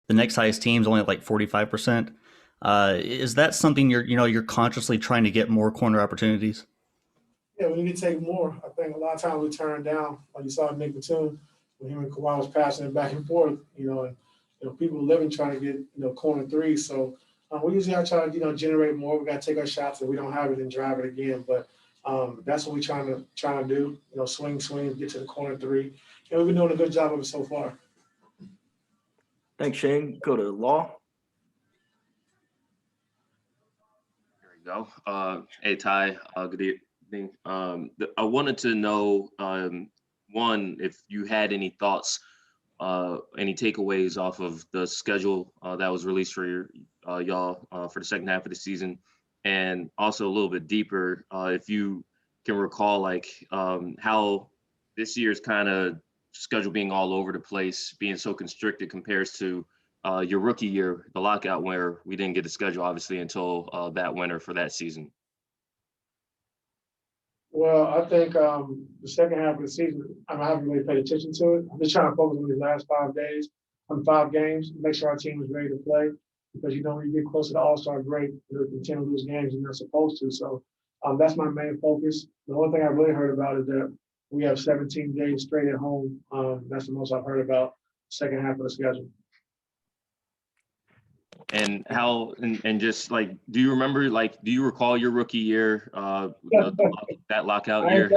the next highest team's only like 45%. Is that something you're consciously trying to get more corner opportunities? Yeah, we need to take more. I think a lot of times we turn down, like you saw Nick Batum, when him and Kawhi was passing it back and forth, and people living trying to get, corner threes. So we usually are trying to, generate more. We got to take our shots. If we don't have it, then drive it again. But that's what we're trying to do, swing, get to the corner three. And we've been doing a good job of it so far. Thanks, Shane. Go to Law. There you go. Hey, Ty. Good evening. I wanted to know, one, if you had any thoughts, any takeaways off of the schedule that was released for y'all for the second half of the season, and also a little bit deeper, if you can recall, how this year's kind of schedule being all over the place, being so constricted compares to your rookie year, the lockout, where we didn't get the schedule obviously until that winter for that season. Well, I think the second half of the season, I haven't really paid attention to it. I'm just trying to focus on these last 5 days, on 5 games, make sure our team is ready to play. Because, when you get close to the All-Star break, you continue to lose games you're not supposed to. So that's my main focus. The only thing I really heard about is that we have 17 games straight at home. That's the most I've heard about the second half of the schedule. And how, and just do you remember, do you recall your rookie year, that lockout year?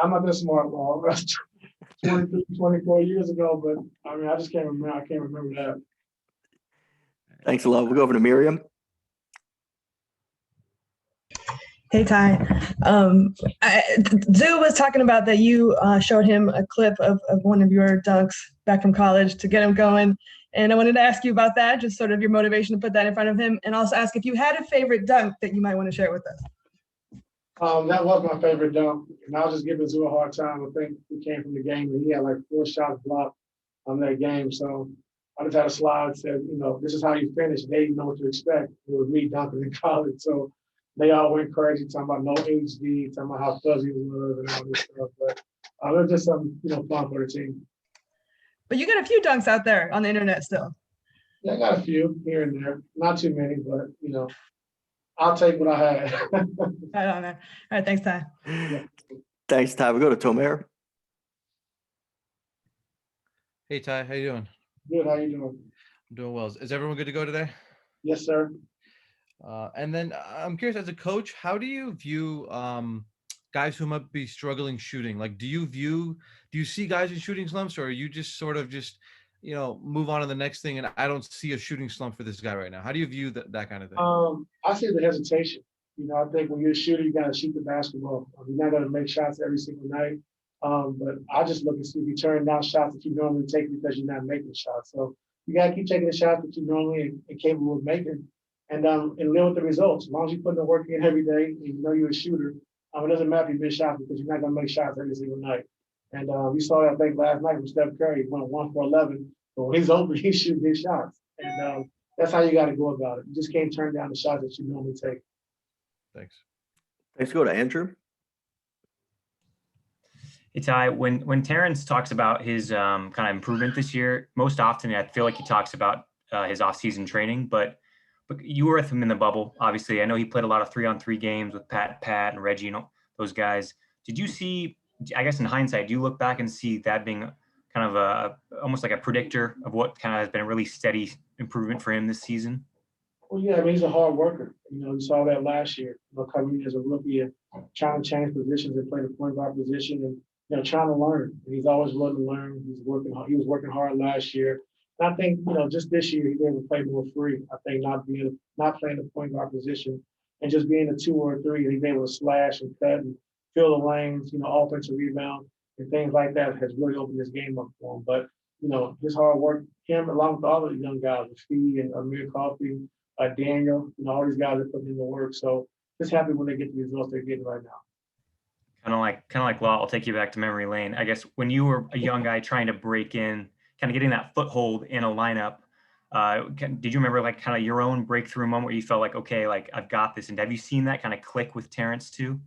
I'm not that smart, Paul. That's 23, 24 years ago, but I just can't remember. I can't remember that. Thanks a lot. We'll go over to Miriam. Hey, Ty. Zoo was talking about that you showed him a clip of one of your dunks back from college to get him going. And I wanted to ask you about that, just sort of your motivation to put that in front of him, and also ask if you had a favorite dunk that you might want to share with us. That was my favorite dunk. And I was just giving Zoo a hard time. I think he came from the game and he had 4 shots blocked on that game. So I just had a slide that said, this is how you finish. They didn't know what to expect. It was me dunking in college. So they all went crazy, talking about no HD, talking about how fuzzy it was and all this stuff. But it was just something, fun for the team. But you got a few dunks out there on the internet still. Yeah, I got a few here and there. Not too many, but, I'll take what I had. Right on there. All right, thanks, Ty. Yeah. Thanks, Ty. We go to Tomer. Hey, Ty, how you doing? Good, how you doing? I'm doing well. Is everyone good to go today? Yes, sir. And then I'm curious, as a coach, how do you view guys who might be struggling shooting? Do you see guys in shooting slumps, or are you just sort of move on to the next thing and I don't see a shooting slump for this guy right now? How do you view that kind of thing? I see the hesitation. I think when you're a shooter, you got to shoot the basketball. You're not going to make shots every single night. But I just look and see if you turn down shots that you normally take because you're not making shots. So you got to keep taking the shots that you normally are capable of making and live with the results. As long as you put the work in every day and you know you're a shooter, it doesn't matter if you miss shots because you're not going to make shots every single night. And we saw that, I think, last night with Steph Curry. He went 1 for 11. But when he's open, he shoots his shots. And that's how you got to go about it. You just can't turn down the shots that you normally take. Thanks. Let's go to Andrew. Hey, Ty, when Terrence talks about his kind of improvement this year, most often I feel like he talks about his off-season training, but you were with him in the bubble. Obviously, I know he played a lot of 3-on-3 games with Pat, and Reggie, those guys. Did you see, I guess in hindsight, do you look back and see that being kind of almost like a predictor of what kind of has been a really steady improvement for him this season? Well, yeah, he's a hard worker. You saw that last year, coming in as a rookie and trying to change positions and play the point guard position and, trying to learn. And he's always willing to learn. He was working hard last year. And I think, just this year, he's able to play more free. I think not playing the point guard position and just being a 2 or a 3, he's able to slash and cut and fill the lanes, offensive rebound and things like that has really opened this game up for him. But, his hard work, him along with all the young guys, Fee and Amir Coffey, Daniel, all these guys are putting in the work. So just happy when they get the results they're getting right now. Kind of like, well, I'll take you back to memory lane. I guess when you were a young guy trying to break in, kind of getting that foothold in a lineup, did you remember kind of your own breakthrough moment where you felt like, okay, I've got this? And have you seen that kind of click with Terrence too?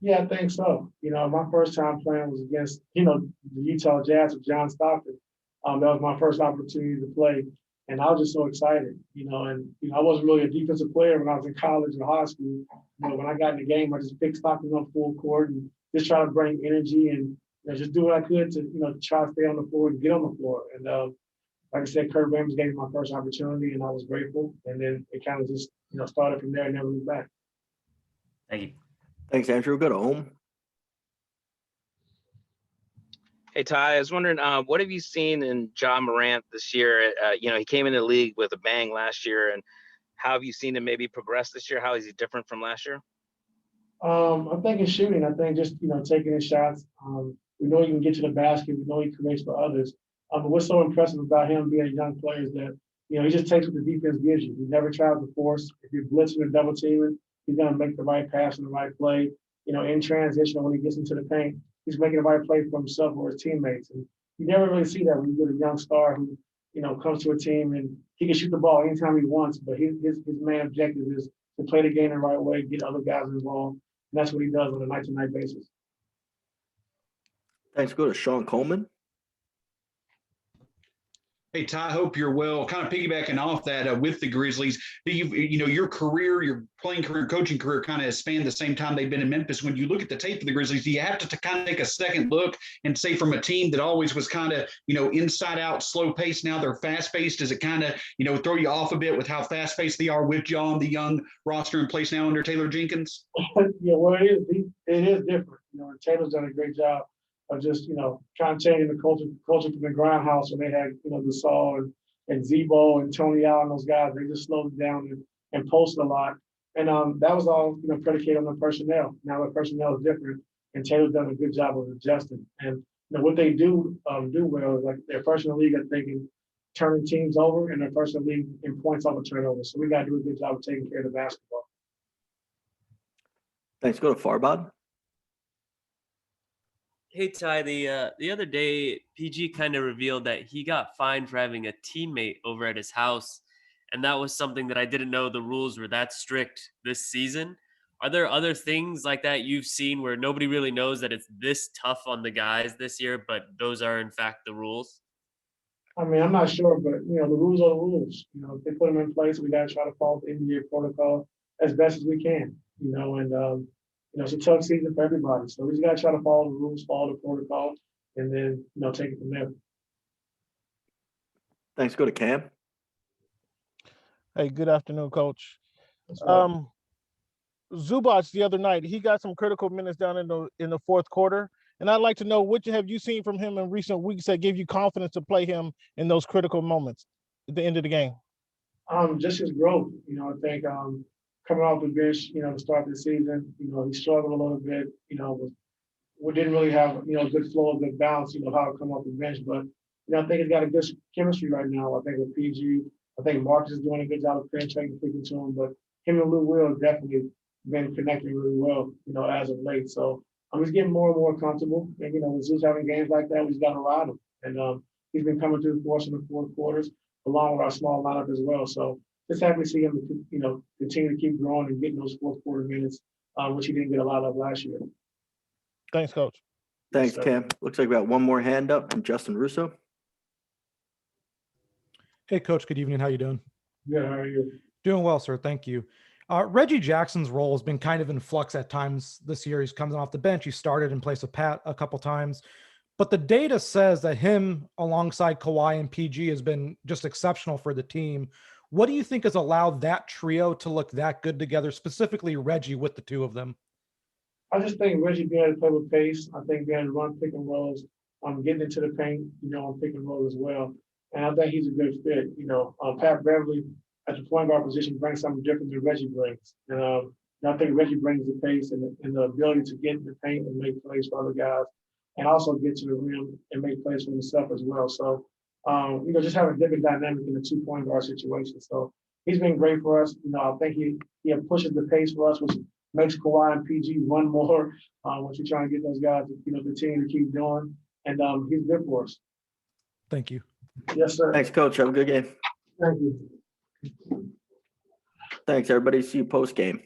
Yeah, I think so. My first time playing was against, the Utah Jazz with John Stockton. That was my first opportunity to play. And I was just so excited, and I wasn't really a defensive player when I was in college or high school. When I got in the game, I just picked Stockton up full court and just try to bring energy and just do what I could to, try to stay on the floor and get on the floor. And like I said, Kurt Rambis gave me my first opportunity, and I was grateful. And then it kind of just, started from there and never looked back. Thank you. Thanks, Andrew. Go to home. Hey, Ty, I was wondering, what have you seen in John Morant this year? He came into the league with a bang last year, and how have you seen him maybe progress this year? How is he different from last year? I think in shooting, I think just, taking his shots. We know he can get to the basket. We know he creates for others. But what's so impressive about him being a young player is that, he just takes what the defense gives you. He never tries to force. If you're blitzing or double teaming, he's going to make the right pass and the right play. In transition, when he gets into the paint, he's making the right play for himself or his teammates. And you never really see that when you get a young star who, comes to a team and he can shoot the ball anytime he wants, but his main objective is to play the game the right way, get other guys involved. And that's what he does on a night-to-night basis. Thanks. Go to Sean Coleman. Hey, Ty, hope you're well. Kind of piggybacking off that with the Grizzlies, your career, your playing career, coaching career kind of spanned the same time they've been in Memphis. When you look at the tape of the Grizzlies, do you have to kind of take a second look and say from a team that always was kind of, inside out, slow paced, now they're fast paced? Does it kind of, throw you off a bit with how fast paced they are with John, the young roster in place now under Taylor Jenkins? Yeah, well, it is different. And Taylor's done a great job of just, kind of changing the culture from the groundhouse when they had, Gasol and Zebo and Tony Allen, those guys. They just slowed it down and posted a lot. And that was all, predicated on the personnel. Now the personnel is different, and Taylor's done a good job of adjusting. And what they do well is like they're first in the league, I think, in turning teams over, and they're first in the league in points off a turnover. So we got to do a good job of taking care of the basketball. Thanks. Go to Farbod. Hey Ty, the other day, PG kind of revealed that he got fined for having a teammate over at his house, and that was something that I didn't know the rules were that strict this season. Are there other things like that you've seen where nobody really knows that it's this tough on the guys this year, but those are in fact the rules? I mean, I'm not sure, but the rules are the rules. If they put them in place, we got to try to follow the NBA protocol as best as we can. And it's a tough season for everybody. So we just got to try to follow the rules, follow the protocol, and then, take it from there. Thanks. Go to Cam. Hey, good afternoon, Coach. Zubac the other night, he got some critical minutes down in the fourth quarter. And I'd like to know, what have you seen from him in recent weeks that gave you confidence to play him in those critical moments at the end of the game? Just his growth. I think coming off the bench, to start the season, he struggled a little bit, we didn't really have, a good flow, a good balance, how to come off the bench. But, I think he's got a good chemistry right now. I think with PG, I think Marcus is doing a good job of penetrating, speaking to him. But him and Lou Will have definitely been connecting really well, as of late. So I'm just getting more and more comfortable. And, when Zeus having games like that, we just got to ride him. And he's been coming through for us in the fourth quarters, along with our small lineup as well. So just happy to see him, continue to keep growing and getting those fourth quarter minutes, which he didn't get a lot of last year. Thanks, Coach. Thanks, Yes, Cam. Looks like we got one more hand up from Justin Russo. Hey, Coach. Good evening. How you doing? Good. How are you? Doing well, sir. Thank you. Reggie Jackson's role has been kind of in flux at times this year. He's coming off the bench. He started in place of Pat a couple times. But the data says that him alongside Kawhi and PG has been just exceptional for the team. What do you think has allowed that trio to look that good together, specifically Reggie with the two of them? I just think Reggie being able to play with pace. I think being able to run pick and rolls, getting into the paint, on pick and roll as well. And I think he's a good fit. Pat Beverly at the point guard position brings something different than Reggie brings. And I think Reggie brings the pace and the ability to get in the paint and make plays for other guys, and also get to the rim and make plays for himself as well. So, just have a different dynamic in the 2-point guard situation. So he's been great for us. I think he pushes the pace for us, which makes Kawhi and PG run more, which we're trying to get those guys to, continue to keep doing. And he's good for us. Thank you. Yes, sir. Thanks, Coach. Have a good game. Thank you. Thanks, everybody. See you post game.